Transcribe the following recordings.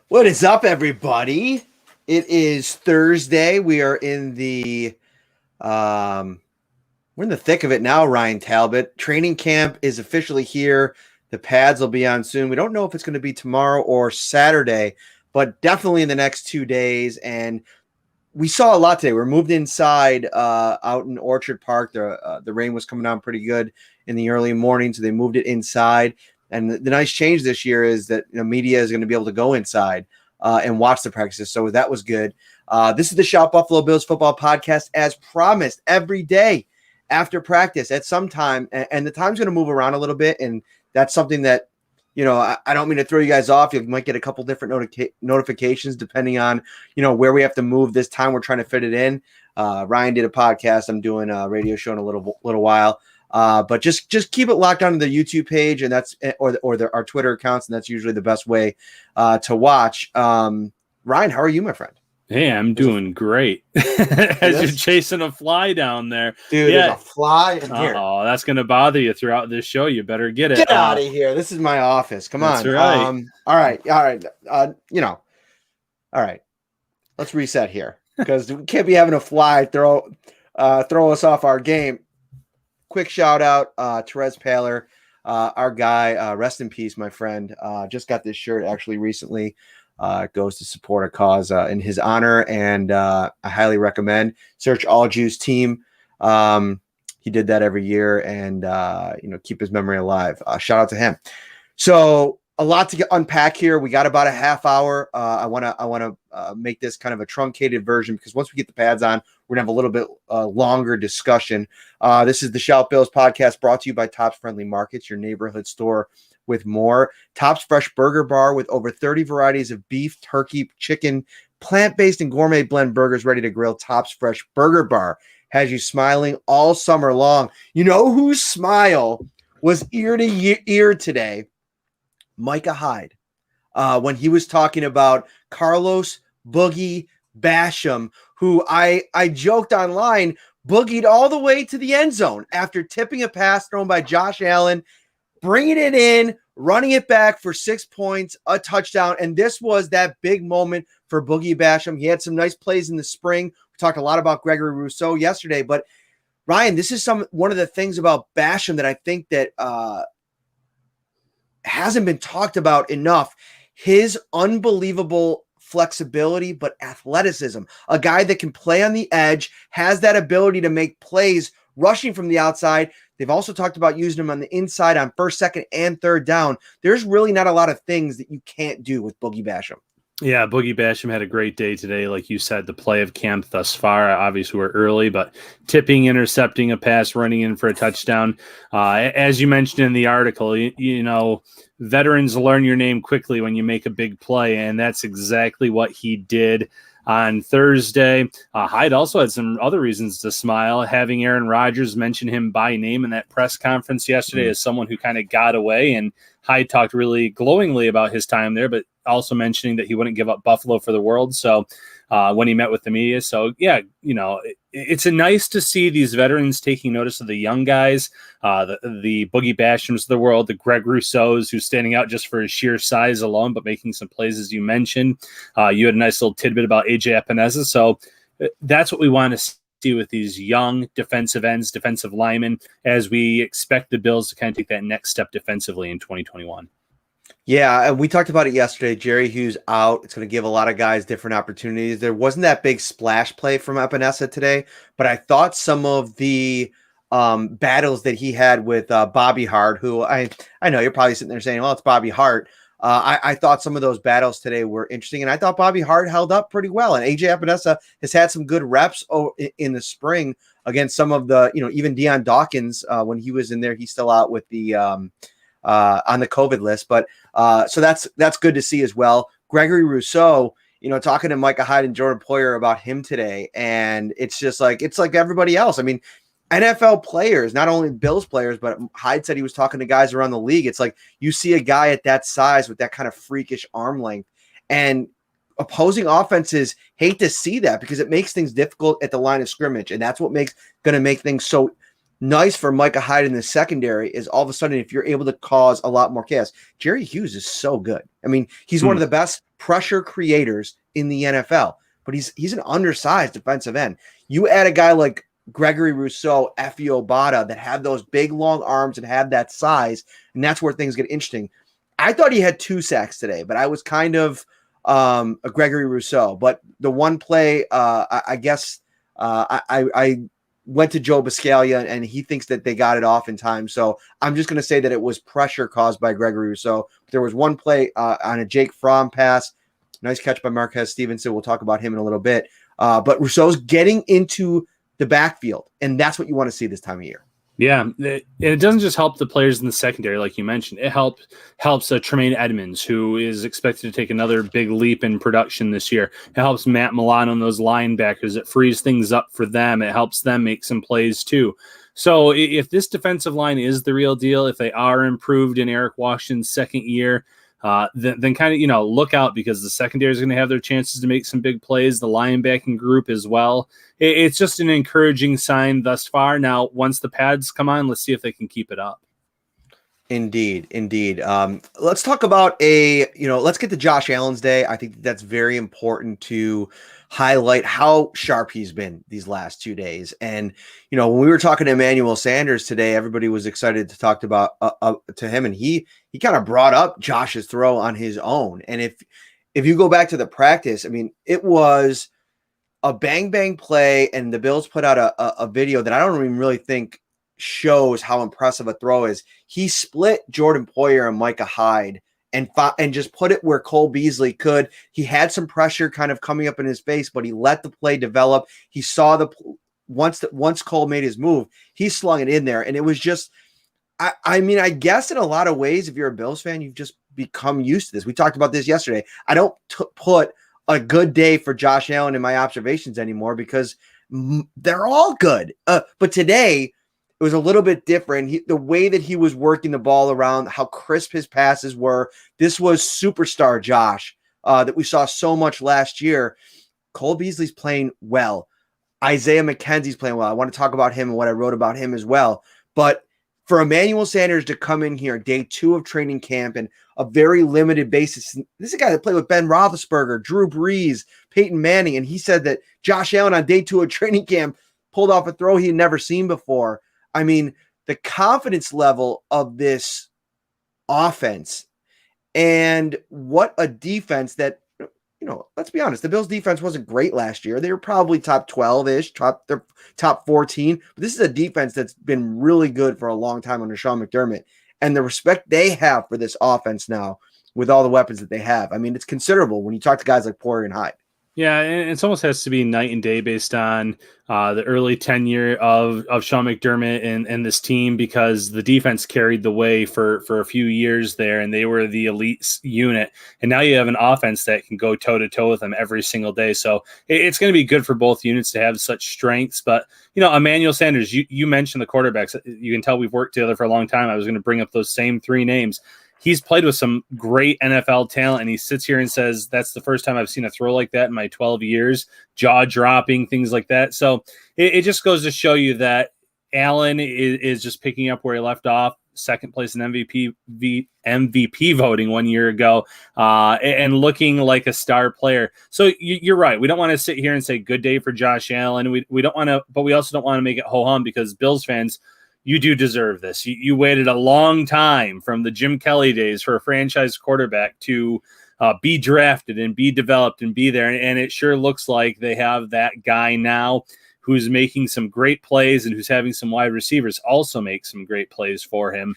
What is up, everybody? It is Thursday. We are in the we're in the thick of it now, Ryan Talbot. Training camp is officially here. The pads will be on soon. We don't know if it's going to be tomorrow or Saturday, but definitely in the next 2 days. And we saw a lot today. We're moved inside out in Orchard Park. The rain was coming down pretty good in the early morning, so they moved it inside. And the nice change this year is that media is going to be able to go inside and watch the practices. So that was good. This is the Shout Buffalo Bills football podcast, as promised, every day after practice at some time. And the time's going to move around a little bit. And that's something that, I don't mean to throw you guys off. You might get a couple different notifications depending on, where we have to move this time. We're trying to fit it in. Ryan did a podcast. I'm doing a radio show in a little while. But just keep it locked onto the YouTube page, and that's our Twitter accounts, and that's usually the best way to watch. Ryan, how are you, my friend? Hey, I'm doing great. As you're chasing a fly down there, dude. Yeah. There's a fly in here. Oh, that's gonna bother you throughout this show. You better get it. Get out of here. This is my office. Come on. Right. All right. All right. Let's reset here because we can't be having a fly throw us off our game. Quick shout out, Therese Paler, our guy. Rest in peace, my friend. Just got this shirt actually recently. Goes to support a cause in his honor, and I highly recommend. Search All Juice Team. He did that every year, and keep his memory alive. Shout out to him. So a lot to unpack here. We got about a half hour. I want to make this kind of a truncated version because once we get the pads on, we're going to have a little bit longer discussion. This is the Shout Bills podcast brought to you by Tops Friendly Markets, your neighborhood store with more. Tops Fresh Burger Bar with over 30 varieties of beef, turkey, chicken, plant-based, and gourmet blend burgers ready to grill. Tops Fresh Burger Bar has you smiling all summer long. You know whose smile was ear to ear today? Micah Hyde, when he was talking about Carlos Boogie Basham, who I joked online, boogied all the way to the end zone after tipping a pass thrown by Josh Allen, bringing it in, running it back for 6 points, a touchdown. And this was that big moment for Boogie Basham. He had some nice plays in the spring. We talked a lot about Gregory Rousseau yesterday, but Ryan, this is one of the things about Basham that I think that hasn't been talked about enough. His unbelievable flexibility, but athleticism. A guy that can play on the edge, has that ability to make plays rushing from the outside. They've also talked about using him on the inside on first, second, and third down. There's really not a lot of things that you can't do with Boogie Basham. Yeah, Boogie Basham had a great day today. Like you said, the play of camp thus far, obviously we're early, but tipping, intercepting a pass, running in for a touchdown. As you mentioned in the article, veterans learn your name quickly when you make a big play, and that's exactly what he did on Thursday. Hyde also had some other reasons to smile, having Aaron Rodgers mention him by name in that press conference yesterday as someone who kind of got away, and Hyde talked really glowingly about his time there, but also mentioning that he wouldn't give up Buffalo for the world. So when he met with the media. So yeah, it's nice to see these veterans taking notice of the young guys, the Boogie Bashams of the world, the Greg Rousseaus, who's standing out just for his sheer size alone, but making some plays, as you mentioned. You had a nice little tidbit about AJ Epineza. So that's what we want to see with these young defensive ends, defensive linemen, as we expect the Bills to kind of take that next step defensively in 2021. Yeah, and we talked about it yesterday. Jerry Hughes out. It's going to give a lot of guys different opportunities. There wasn't that big splash play from Epinesa today, but I thought some of the battles that he had with Bobby Hart, who I know you're probably sitting there saying, well, it's Bobby Hart. I thought some of those battles today were interesting, and I thought Bobby Hart held up pretty well. And AJ Epinesa has had some good reps in the spring against some of the, even Deion Dawkins when he was in there. He's still out with the on the COVID list, but so that's good to see as well. Gregory Rousseau, talking to Micah Hyde and Jordan Poyer about him today, and it's like everybody else. I mean, NFL players, not only Bills players, but Hyde said he was talking to guys around the league. It's like you see a guy at that size with that kind of freakish arm length, and opposing offenses hate to see that because it makes things difficult at the line of scrimmage, and that's what going to make things so nice for Micah Hyde in the secondary is all of a sudden if you're able to cause a lot more chaos. Jerry Hughes is so good. I mean, he's one of the best pressure creators in the NFL, but he's an undersized defensive end. You add a guy like Gregory Rousseau, Effie Obata that have those big long arms and have that size, and that's where things get interesting. I thought he had 2 sacks today, but I was kind of a Gregory Rousseau. But the one play, I guess I went to Joe Biscaglia, and he thinks that they got it off in time. So I'm just going to say that it was pressure caused by Gregory Rousseau. There was one play on a Jake Fromm pass. Nice catch by Marquez Stevenson. We'll talk about him in a little bit. But Rousseau's getting into the backfield, and that's what you want to see this time of year. Yeah, it doesn't just help the players in the secondary, like you mentioned. It helps Tremaine Edmonds, who is expected to take another big leap in production this year. It helps Matt Milano and those linebackers. It frees things up for them. It helps them make some plays too. So if this defensive line is the real deal, if they are improved in Eric Washington's second year, then kind of, look out, because the secondary is going to have their chances to make some big plays, the linebacking group as well. It's just an encouraging sign thus far. Now, once the pads come on, let's see if they can keep it up. Indeed. Let's talk about let's get to Josh Allen's day. I think that's very important to highlight how sharp he's been these last 2 days. And, when we were talking to Emmanuel Sanders today, everybody was excited to talk about to him. And he kind of brought up Josh's throw on his own. And if you go back to the practice, I mean, it was a bang play, and the Bills put out a video that I don't even really think shows how impressive a throw is. He split Jordan Poyer and Micah Hyde and just put it where Cole Beasley could. He had some pressure kind of coming up in his face, but he let the play develop. He saw once Cole made his move, he slung it in there. And it was just, I mean, I guess in a lot of ways, if you're a Bills fan, you've just become used to this. We talked about this yesterday. I don't put a good day for Josh Allen in my observations anymore, because they're all good. But today it was a little bit different. The way that he was working the ball around, how crisp his passes were. This was superstar Josh that we saw so much last year. Cole Beasley's playing well. Isaiah McKenzie's playing well. I want to talk about him and what I wrote about him as well. But for Emmanuel Sanders to come in here, day 2 of training camp, and a very limited basis. This is a guy that played with Ben Roethlisberger, Drew Brees, Peyton Manning, and he said that Josh Allen on day 2 of training camp pulled off a throw he had never seen before. I mean, the confidence level of this offense, and what a defense that, let's be honest, the Bills defense wasn't great last year. They were probably top 12-ish, top 14. But this is a defense that's been really good for a long time under Sean McDermott. And the respect they have for this offense now with all the weapons that they have, I mean, it's considerable when you talk to guys like Poyer and Hyde. Yeah, and it almost has to be night and day based on the early tenure of Sean McDermott and this team, because the defense carried the way for a few years there, and they were the elite unit. And now you have an offense that can go toe-to-toe with them every single day. So it's going to be good for both units to have such strengths. But, Emmanuel Sanders, you mentioned the quarterbacks. You can tell we've worked together for a long time. I was going to bring up those same 3 names. He's played with some great NFL talent, and he sits here and says, that's the first time I've seen a throw like that in my 12 years, jaw-dropping, things like that. So it just goes to show you that Allen is just picking up where he left off, second place in MVP voting 1 year ago, and looking like a star player. So you're right. We don't want to sit here and say good day for Josh Allen. We don't want to, but we also don't want to make it ho-hum, because Bills fans, you do deserve this. You waited a long time from the Jim Kelly days for a franchise quarterback to be drafted and be developed and be there. And it sure looks like they have that guy now who's making some great plays and who's having some wide receivers also make some great plays for him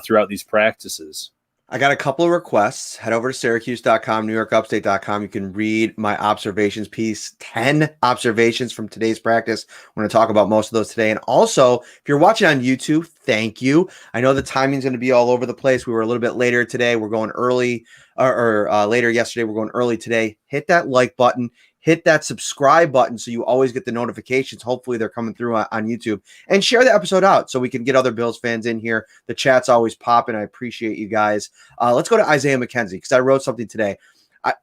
throughout these practices. I got a couple of requests. Head over to Syracuse.com, NewYorkUpstate.com. You can read my observations piece, 10 observations from today's practice. I'm going to talk about most of those today. And also, if you're watching on YouTube, thank you. I know the timing's going to be all over the place. We were a little bit later today. We're going early, or later yesterday. We're going early today. Hit that like button. Hit that subscribe button so you always get the notifications. Hopefully they're coming through on YouTube. And share the episode out so we can get other Bills fans in here. The chat's always popping. I appreciate you guys. Let's go to Isaiah McKenzie, because I wrote something today.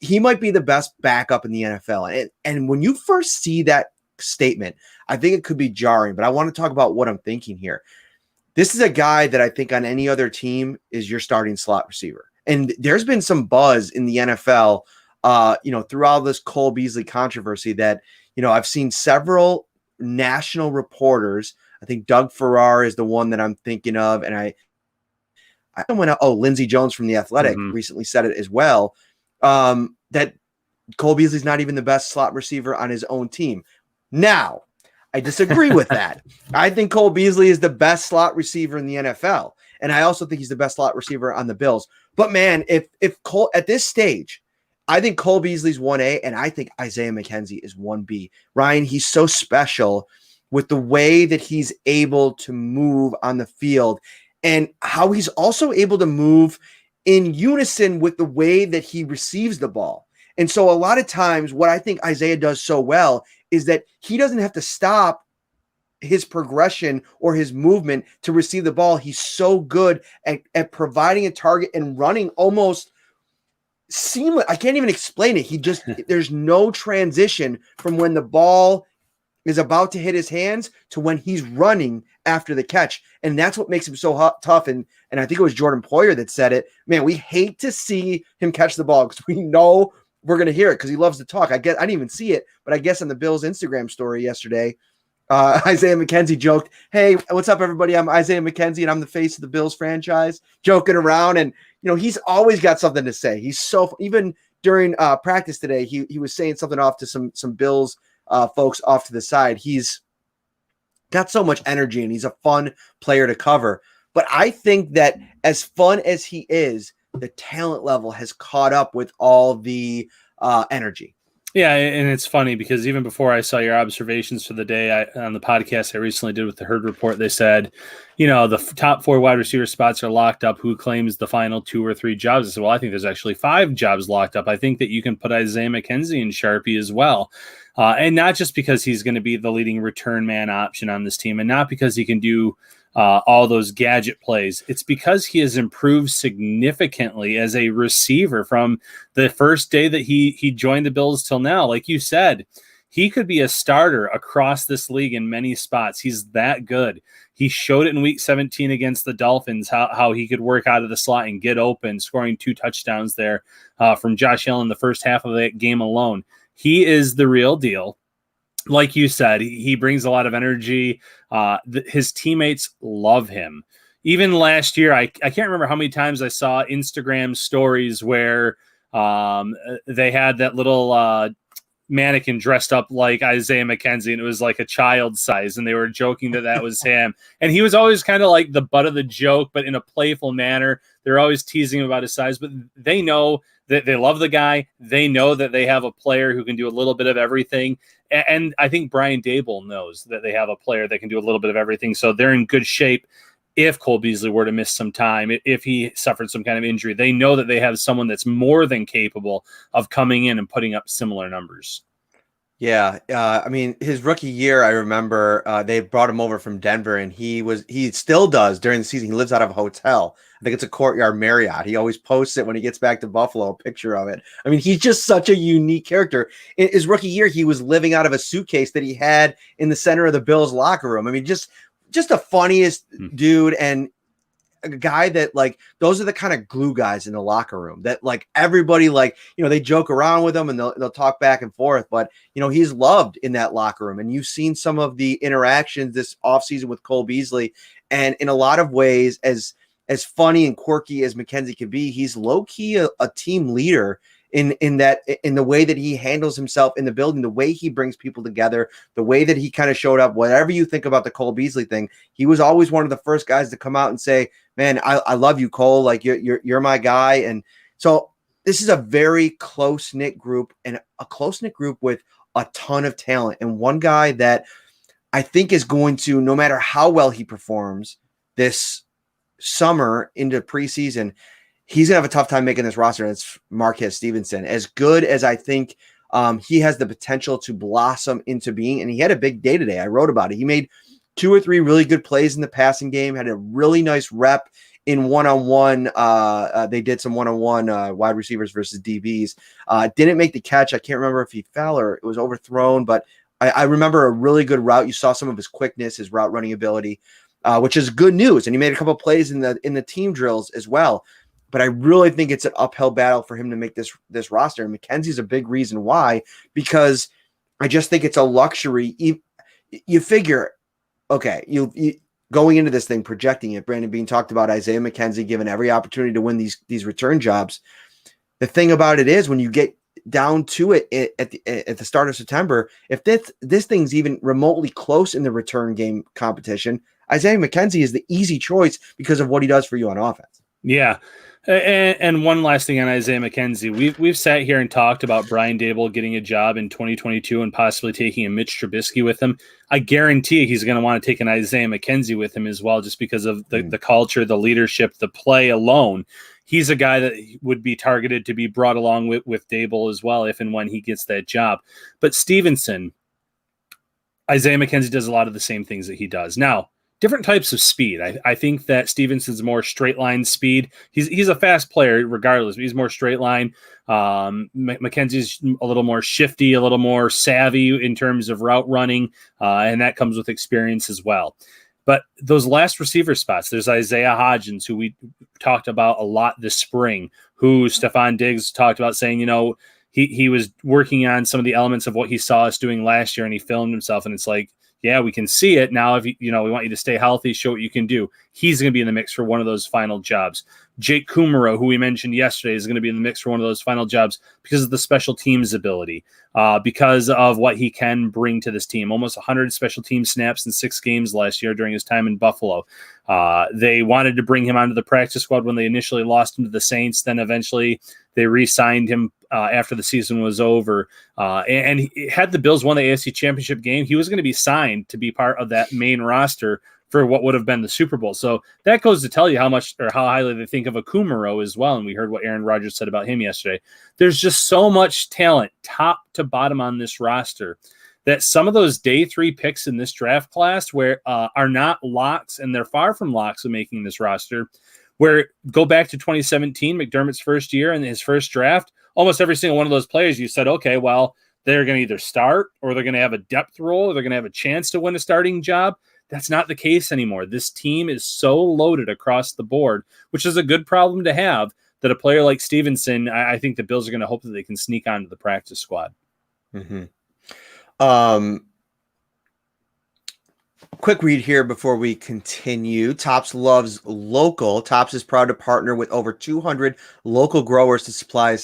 He might be the best backup in the NFL. And when you first see that statement, I think it could be jarring. But I want to talk about what I'm thinking here. This is a guy that I think on any other team is your starting slot receiver. And there's been some buzz in the NFL through all this Cole Beasley controversy that, I've seen several national reporters. I think Doug Farrar is the one that I'm thinking of. And I went out, Lindsey Jones from The Athletic recently said it as well, that Cole Beasley's not even the best slot receiver on his own team. Now, I disagree with that. I think Cole Beasley is the best slot receiver in the NFL. And I also think he's the best slot receiver on the Bills. But man, if Cole at this stage, I think Cole Beasley's 1A and I think Isaiah McKenzie is 1B. Ryan, he's so special with the way that he's able to move on the field and how he's also able to move in unison with the way that he receives the ball. And so a lot of times what I think Isaiah does so well is that he doesn't have to stop his progression or his movement to receive the ball. He's so good at providing a target and running almost seamless. I can't even explain it. There's no transition from when the ball is about to hit his hands to when he's running after the catch. And that's what makes him so tough. And I think it was Jordan Poyer that said it, man, we hate to see him catch the ball because we know we're going to hear it because he loves to talk. I didn't even see it, but I guess on the Bills Instagram story yesterday, Isaiah McKenzie joked, "Hey, what's up, everybody? I'm Isaiah McKenzie, and I'm the face of the Bills franchise." Joking around, and he's always got something to say. He's so even during practice today, he was saying something off to some Bills folks off to the side. He's got so much energy, and he's a fun player to cover. But I think that as fun as he is, the talent level has caught up with all the energy. Yeah, and it's funny because even before I saw your observations for the day on the podcast I recently did with the Herd Report, they said, the top 4 wide receiver spots are locked up. Who claims the final 2 or 3 jobs? I said, well, I think there's actually 5 jobs locked up. I think that you can put Isaiah McKenzie in Sharpie as well. And not just because he's going to be the leading return man option on this team and not because he can do all those gadget plays. It's because he has improved significantly as a receiver from the first day that he joined the Bills till now. Like you said, he could be a starter across this league in many spots. He's that good. He showed it in week 17 against the Dolphins, how he could work out of the slot and get open, scoring 2 touchdowns there from Josh Allen the first half of that game alone. He is the real deal. Like you said, he brings a lot of energy. His teammates love him. Even last year, I can't remember how many times I saw Instagram stories where they had that little mannequin dressed up like Isaiah McKenzie, and it was like a child size, and they were joking that was him. And he was always kind of like the butt of the joke, but in a playful manner. They're always teasing him about his size, but they know that they love the guy. They know that they have a player who can do a little bit of everything. And I think Brian Dable knows that they have a player that can do a little bit of everything. So they're in good shape. If Cole Beasley were to miss some time, if he suffered some kind of injury, they know that they have someone that's more than capable of coming in and putting up similar numbers. Yeah. I mean, his rookie year, I remember they brought him over from Denver, and he still does during the season. He lives out of a hotel. I think it's a Courtyard Marriott. He always posts it when he gets back to Buffalo, a picture of it. I mean, he's just such a unique character. In his rookie year, he was living out of a suitcase that he had in the center of the Bills locker room. I mean, just the funniest dude, and a guy that, like, those are the kind of glue guys in the locker room that, like, everybody, like, they joke around with him and they'll talk back and forth, but he's loved in that locker room. And you've seen some of the interactions this offseason with Cole Beasley, and in a lot of ways, as funny and quirky as McKenzie can be, he's low-key a team leader in the way that he handles himself in the building, the way he brings people together, the way that he kind of showed up. Whatever you think about the Cole Beasley thing, he was always one of the first guys to come out and say, "Man, I love you, Cole. Like, you're my guy." And so this is a very close-knit group, and a close-knit group with a ton of talent. And one guy that I think is going to, no matter how well he performs this summer into preseason, he's gonna have a tough time making this roster. It's Marquez Stevenson. As good as I think he has the potential to blossom into being, and he had a big day today. I wrote about it. He made 2 or 3 really good plays in the passing game, had a really nice rep in one-on-one. They did some one-on-one wide receivers versus DBs. Didn't make the catch. I can't remember if he fell or it was overthrown, but I remember a really good route. You saw some of his quickness, his route running ability, which is good news. And he made a couple of plays in the team drills as well. but I really think it's an uphill battle for him to make this roster. And McKenzie's a big reason why, because I just think it's a luxury. You figure, okay, you going into this thing, projecting it, Brandon Bean talked about Isaiah McKenzie given every opportunity to win these return jobs. The thing about it is when you get down to it at the start of September, if this thing's even remotely close in the return game competition, Isaiah McKenzie is the easy choice because of what he does for you on offense. Yeah. And one last thing on Isaiah McKenzie. We've sat here and talked about Brian Daboll getting a job in 2022 and possibly taking a Mitch Trubisky with him. I guarantee he's going to want to take an Isaiah McKenzie with him as well, just because of the culture, the leadership, the play alone. He's a guy that would be targeted to be brought along with Daboll as well, if and when he gets that job. But Stevenson, Isaiah McKenzie does a lot of the same things that he does. Now, different types of speed. I think that Stevenson's more straight line speed. He's a fast player regardless, but he's more straight line. McKenzie's a little more shifty, a little more savvy in terms of route running, and that comes with experience as well. But those last receiver spots, there's Isaiah Hodgins, who we talked about a lot this spring, who Stephon Diggs talked about saying, he was working on some of the elements of what he saw us doing last year, and he filmed himself, and it's like, yeah, we can see it now. If we want you to stay healthy, show what you can do. He's going to be in the mix for one of those final jobs. Jake Kumaro, who we mentioned yesterday, is going to be in the mix for one of those final jobs because of the special teams ability, because of what he can bring to this team. Almost 100 special team snaps in 6 games last year during his time in Buffalo. They wanted to bring him onto the practice squad when they initially lost him to the Saints. Then eventually they re-signed him after the season was over. And had the Bills won the AFC Championship game, he was going to be signed to be part of that main roster for what would have been the Super Bowl. So that goes to tell you how much or how highly they think of a Kumaro as well. And we heard what Aaron Rodgers said about him yesterday. There's just so much talent top to bottom on this roster that some of those day 3 picks in this draft class where are not locks, and they're far from locks of making this roster, where go back to 2017, McDermott's first year and his first draft, almost every single one of those players you said, okay, well, they're going to either start or they're going to have a depth role or they're going to have a chance to win a starting job. That's not the case anymore. This team is so loaded across the board, which is a good problem to have, that a player like Stevenson, I think the Bills are going to hope that they can sneak onto the practice squad. Mm-hmm. Quick read here before we continue. Tops loves local. Tops is proud to partner with over 200 local growers to supply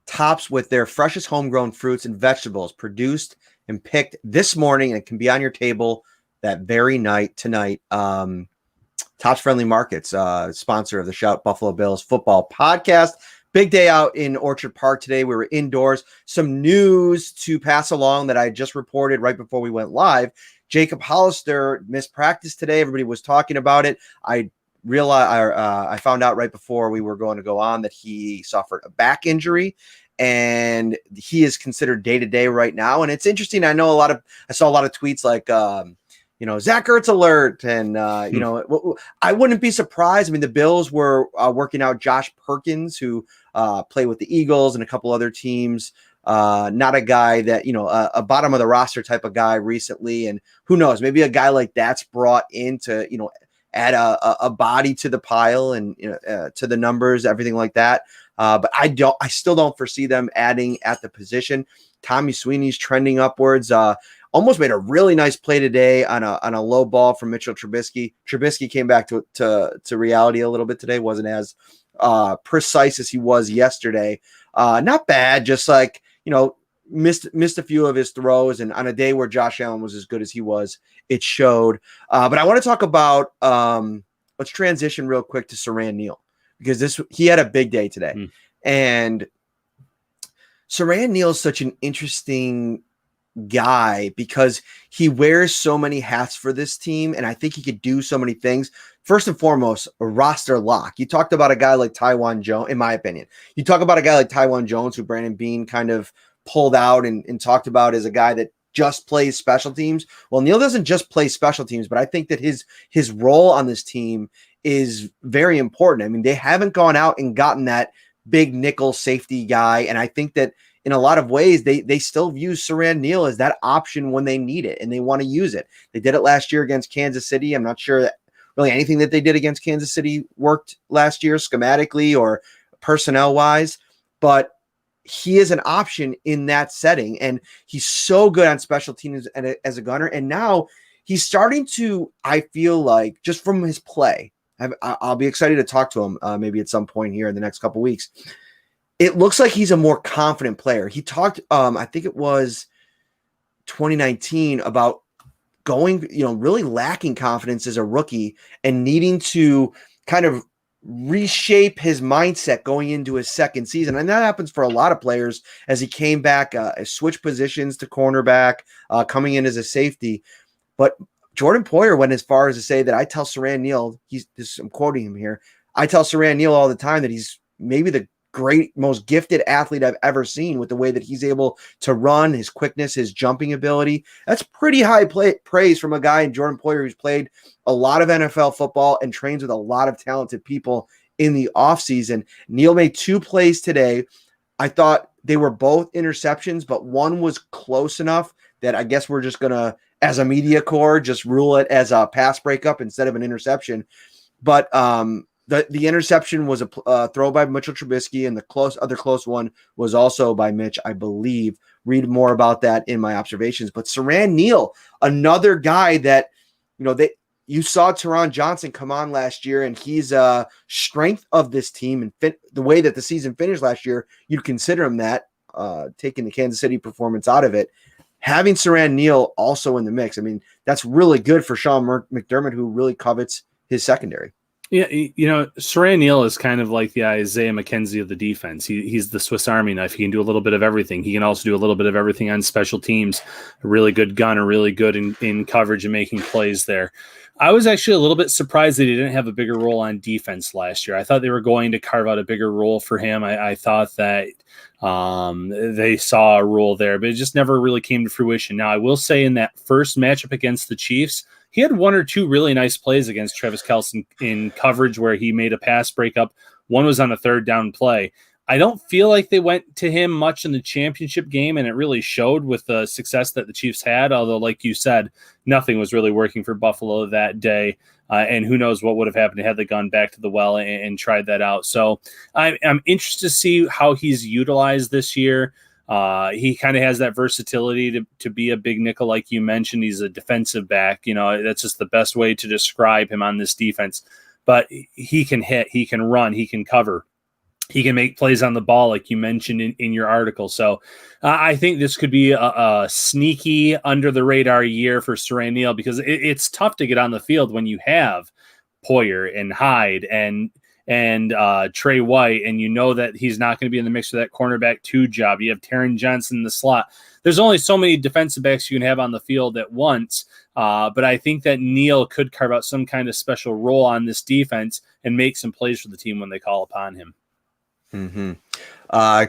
Tops with their freshest homegrown fruits and vegetables produced and picked this morning, and can be on your table that very night tonight. Tops Friendly Markets, sponsor of the Shout Buffalo Bills football podcast. Big day out in Orchard Park today. We were indoors. Some news to pass along that I just reported right before we went live. Jacob Hollister missed practice today. Everybody was talking about it. I found out right before we were going to go on that he suffered a back injury, and he is considered day-to-day right now. And it's interesting. I saw a lot of tweets like, Zach Ertz alert. And, I wouldn't be surprised. I mean, the Bills were working out Josh Perkins, who played with the Eagles and a couple other teams. Not a guy that, a bottom of the roster type of guy recently. And who knows, maybe a guy like that's brought in to, add a body to the pile and to the numbers, everything like that. But I still don't foresee them adding at the position. Tommy Sweeney's trending upwards. Almost made a really nice play today on a low ball from Mitchell Trubisky. Trubisky came back to reality a little bit today. Wasn't as precise as he was yesterday. Not bad, just like, missed a few of his throws, and on a day where Josh Allen was as good as he was, it showed. But I want to talk about let's transition real quick to Siran Neal, because he had a big day today. And Siran Neal is such an interesting guy because he wears so many hats for this team, and I think he could do so many things. First and foremost, a roster lock. You talked about a guy like Tywan Jones, in my opinion. You talk about a guy like Tywan Jones, who Brandon Bean kind of pulled out and talked about as a guy that just plays special teams. Well, Neal doesn't just play special teams, but I think that his role on this team is very important. I mean, they haven't gone out and gotten that big nickel safety guy, and I think that in a lot of ways, they still view Siran Neal as that option when they need it and they want to use it. They did it last year against Kansas City. I'm not sure really anything that they did against Kansas City worked last year schematically or personnel wise, but he is an option in that setting. And he's so good on special teams as a gunner. And now he's starting to, I feel like, just from his play, I'll be excited to talk to him maybe at some point here in the next couple weeks. It looks like he's a more confident player. He talked, I think it was 2019, about going, really lacking confidence as a rookie and needing to kind of reshape his mindset going into his second season. And that happens for a lot of players as he came back, switched positions to cornerback, coming in as a safety. But Jordan Poyer went as far as to say that I tell Saran Neal, I'm quoting him here, I tell Saran Neal all the time that he's maybe the most gifted athlete I've ever seen with the way that he's able to run, his quickness, his jumping ability. That's pretty high praise from a guy in Jordan Poyer who's played a lot of NFL football and trains with a lot of talented people in the offseason. Neal made 2 plays today. I thought they were both interceptions, but one was close enough that I guess we're just going to, as a media corps, just rule it as a pass breakup instead of an interception. But the interception was a throw by Mitchell Trubisky, and the other close one was also by Mitch, I believe. Read more about that in my observations. But Saran Neal, another guy that, you saw Teron Johnson come on last year, and he's a strength of this team. And the way that the season finished last year, you'd consider him that, taking the Kansas City performance out of it. Having Saran Neal also in the mix, I mean, that's really good for Sean McDermott, who really covets his secondary. Yeah, Saran Neal is kind of like the Isaiah McKenzie of the defense. He's the Swiss Army knife. He can do a little bit of everything. He can also do a little bit of everything on special teams. A really good gunner, really good in coverage and making plays there. I was actually a little bit surprised that he didn't have a bigger role on defense last year. I thought they were going to carve out a bigger role for him. I thought that they saw a role there, but it just never really came to fruition. Now, I will say in that first matchup against the Chiefs, he had 1 or 2 really nice plays against Travis Kelce in coverage where he made a pass breakup. One was on a 3rd down play. I don't feel like they went to him much in the championship game, and it really showed with the success that the Chiefs had, although, like you said, nothing was really working for Buffalo that day, and who knows what would have happened had they gone back to the well and tried that out. So I'm interested to see how he's utilized this year. He kind of has that versatility to be a big nickel, like you mentioned. He's a defensive back. That's just the best way to describe him on this defense. But he can hit, he can run, he can cover. He can make plays on the ball, like you mentioned in your article. So I think this could be a sneaky, under-the-radar year for Saran Neal, because it's tough to get on the field when you have Poyer and Hyde and Trey White, and you know that he's not going to be in the mix for that cornerback 2 job. You have Taron Johnson in the slot. There's only so many defensive backs you can have on the field at once, but I think that Neal could carve out some kind of special role on this defense and make some plays for the team when they call upon him. Mm-hmm.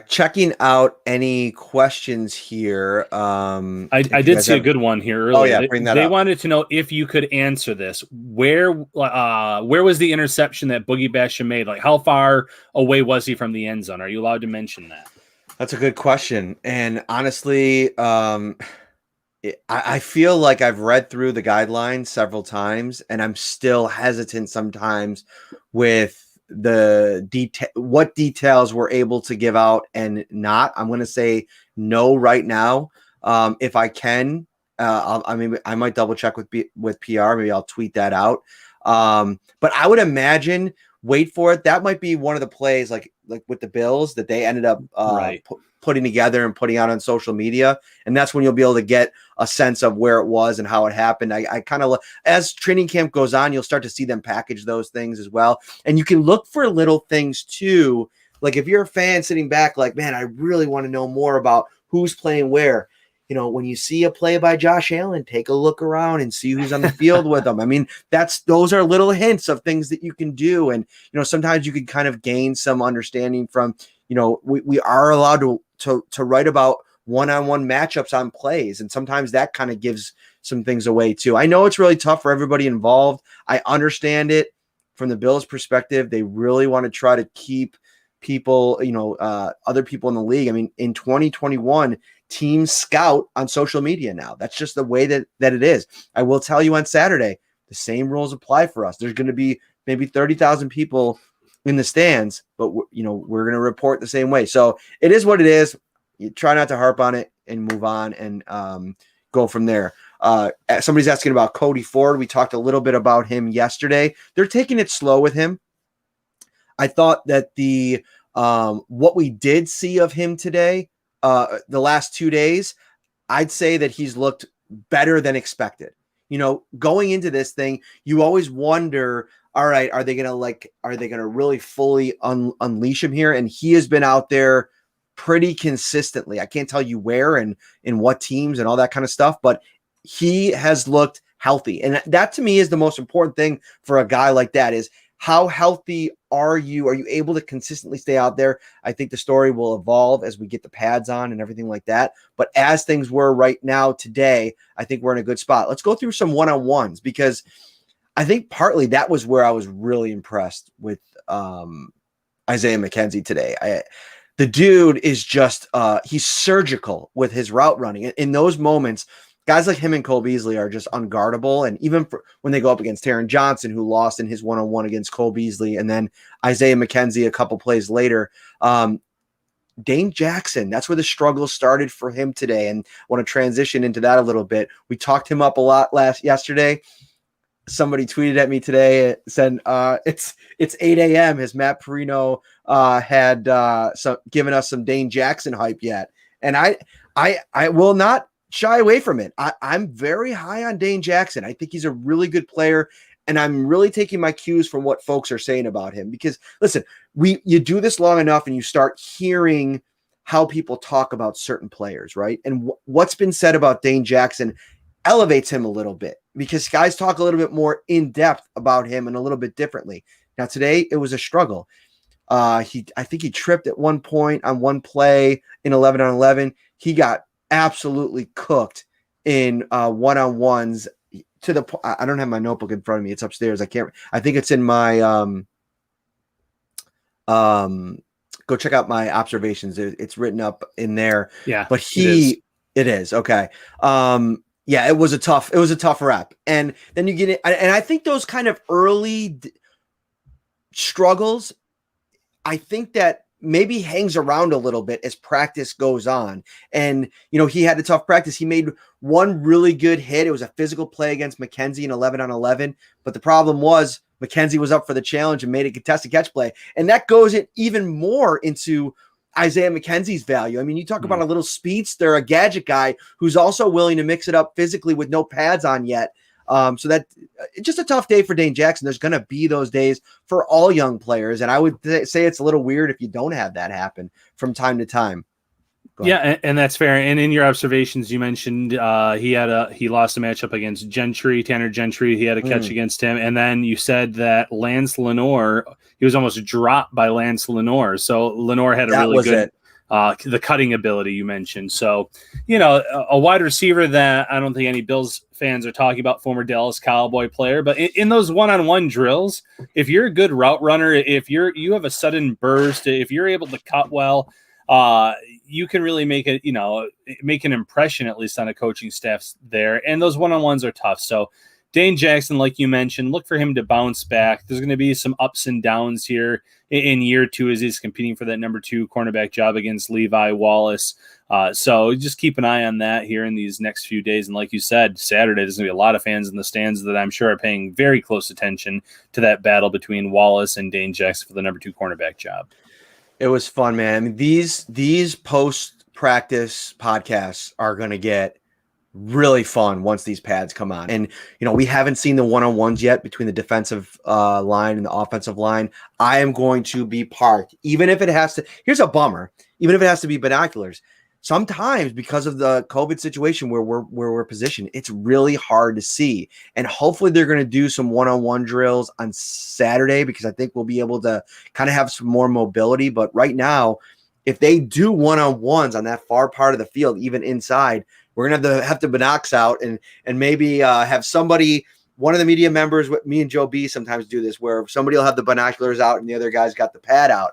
Checking out any questions here. I did see a good one here earlier. Oh yeah, bring that up. They wanted to know if you could answer this. Where was the interception that Boogie Basham made? Like, how far away was he from the end zone? Are you allowed to mention that? That's a good question. And honestly, I feel like I've read through the guidelines several times, and I'm still hesitant sometimes with what details we're able to give out and not. I'm going to say no right now. If I can, I might double check with PR. Maybe I'll tweet that out. But I would imagine, wait for it, that might be one of the plays like with the Bills that they ended up putting together and putting out on social media. And that's when you'll be able to get a sense of where it was and how it happened. I kind of, as training camp goes on, you'll start to see them package those things as well. And you can look for little things too. Like if you're a fan sitting back, like, man, I really want to know more about who's playing where. When you see a play by Josh Allen, take a look around and see who's on the field with them. I mean, those are little hints of things that you can do. And, sometimes you can kind of gain some understanding from, we are allowed to write about one-on-one matchups on plays. And sometimes that kind of gives some things away too. I know it's really tough for everybody involved. I understand it from the Bills' perspective. They really want to try to keep people, other people in the league. I mean, in 2021, teams scout on social media now. That's just the way that it is. I will tell you on Saturday, the same rules apply for us. There's going to be maybe 30,000 people in the stands, but we're going to report the same way. So it is what it is. You try not to harp on it and move on and go from there. Somebody's asking about Cody Ford. We talked a little bit about him yesterday. They're taking it slow with him. I thought that the what we did see of him today, the last 2 days, I'd say that he's looked better than expected. Going into this thing, you always wonder, all right, are they gonna really fully unleash him here? And he has been out there pretty consistently. I can't tell you where and in what teams and all that kind of stuff, but he has looked healthy. And that to me is the most important thing for a guy like that is how healthy are you? Are you able to consistently stay out there? I think the story will evolve as we get the pads on and everything like that. But as things were right now today, I think we're in a good spot. Let's go through some one-on-ones because I think partly that was where I was really impressed with Isaiah McKenzie today. The dude is just he's surgical with his route running. In those moments, guys like him and Cole Beasley are just unguardable. And even when they go up against Taron Johnson, who lost in his one-on-one against Cole Beasley, and then Isaiah McKenzie a couple plays later, Dane Jackson, that's where the struggle started for him today. And I want to transition into that a little bit. We talked him up a lot yesterday. Somebody tweeted at me today, said it's 8 a.m. Has Matt Parrino had given us some Dane Jackson hype yet? And I will not shy away from it. I'm very high on Dane Jackson. I think he's a really good player, and I'm really taking my cues from what folks are saying about him. Because listen, you do this long enough, and you start hearing how people talk about certain players, right? And what's been said about Dane Jackson elevates him a little bit because guys talk a little bit more in depth about him and a little bit differently. Now today it was a struggle. I think he tripped at one point on one play in 11 on 11. He got absolutely cooked in one-on-ones to the point. I don't have my notebook in front of me. It's upstairs. I think it's in my go check out my observations. It's written up in there. Yeah, but it is. Okay. Yeah, it was a tough rep. And then you get it. And I think those kind of early struggles, I think that maybe hangs around a little bit as practice goes on. And, he had a tough practice. He made one really good hit. It was a physical play against McKenzie in 11 on 11. But the problem was McKenzie was up for the challenge and made a contested catch play. And that goes even more into Isaiah McKenzie's value. I mean, you talk about a little speedster, a gadget guy who's also willing to mix it up physically with no pads on yet. So that just a tough day for Dane Jackson. There's going to be those days for all young players. And I would say it's a little weird if you don't have that happen from time to time. Yeah, and that's fair. And in your observations, you mentioned he lost a matchup against Tanner Gentry. He had a catch against him. And then you said that Lance Lenoir, he was almost dropped by Lance Lenoir. So Lenoir had a really good the cutting ability you mentioned. So, a wide receiver that I don't think any Bills fans are talking about, former Dallas Cowboy player, but in those one-on-one drills, if you're a good route runner, if you have a sudden burst, if you're able to cut well, you can really make an impression, at least on a coaching staff there. And those one-on-ones are tough. So Dane Jackson, like you mentioned, look for him to bounce back. There's going to be some ups and downs here in year two as he's competing for that number 2 cornerback job against Levi Wallace. So just keep an eye on that here in these next few days. And like you said, Saturday, there's going to be a lot of fans in the stands that I'm sure are paying very close attention to that battle between Wallace and Dane Jackson for the number 2 cornerback job. It was fun, man. I mean, these post-practice podcasts are going to get really fun once these pads come on. And, we haven't seen the one-on-ones yet between the defensive line and the offensive line. I am going to be parked, even if it has to – here's a bummer. Even if it has to be binoculars. Sometimes because of the COVID situation where we're positioned, it's really hard to see. And hopefully they're going to do some one-on-one drills on Saturday because I think we'll be able to kind of have some more mobility. But right now, if they do one-on-ones on that far part of the field, even inside, we're going to have to binocs out and maybe have somebody, one of the media members, with me and Joe B sometimes do this, where somebody will have the binoculars out and the other guy's got the pad out.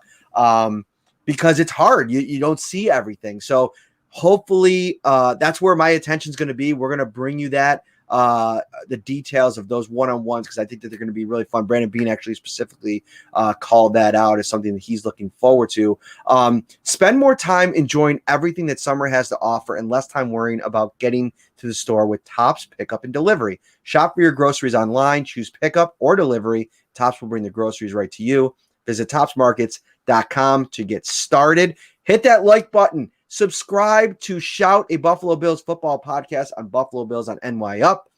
Because it's hard. You don't see everything. So hopefully that's where my attention is going to be. We're going to bring you that the details of those one-on-ones, because I think that they're going to be really fun. Brandon Bean actually specifically called that out as something that he's looking forward to. Spend more time enjoying everything that summer has to offer and less time worrying about getting to the store with Tops Pickup and Delivery. Shop for your groceries online, choose pickup or delivery. Tops will bring the groceries right to you. Visit topsmarkets.com to get started. Hit that like button. Subscribe to Shout, a Buffalo Bills football podcast on Buffalo Bills on NY Up.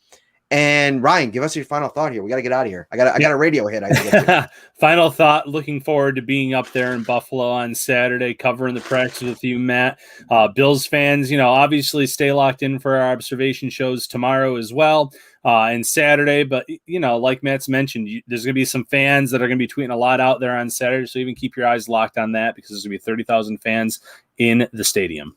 And Ryan, give us your final thought here. We got to get out of here. I got a radio hit. I gotta get to. Final thought. Looking forward to being up there in Buffalo on Saturday, covering the practice with you, Matt. Bills fans, obviously stay locked in for our observation shows tomorrow as well, and Saturday. But like Matt's mentioned, there's going to be some fans that are going to be tweeting a lot out there on Saturday. So even keep your eyes locked on that, because there's going to be 30,000 fans in the stadium.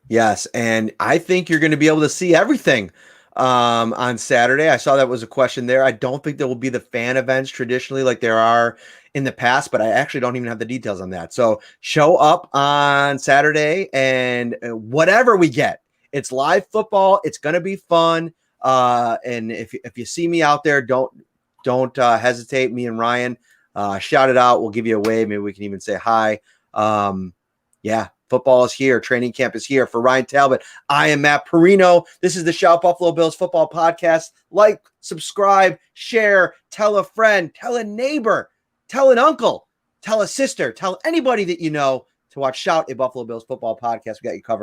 Yes, and I think you're going to be able to see everything on Saturday. I saw that was a question there. I don't think there will be the fan events traditionally like there are in the past, but I actually don't even have the details on that. So show up on Saturday, and whatever we get, it's live football. It's going to be fun. And if you see me out there, don't hesitate. Me and Ryan, shout it out. We'll give you a wave. Maybe we can even say hi. Yeah. Football is here. Training camp is here. For Ryan Talbot, I am Matt Parrino. This is the Shout Buffalo Bills football podcast. Like, subscribe, share, tell a friend, tell a neighbor, tell an uncle, tell a sister, tell anybody that you know to watch Shout, a Buffalo Bills football podcast. We got you covered.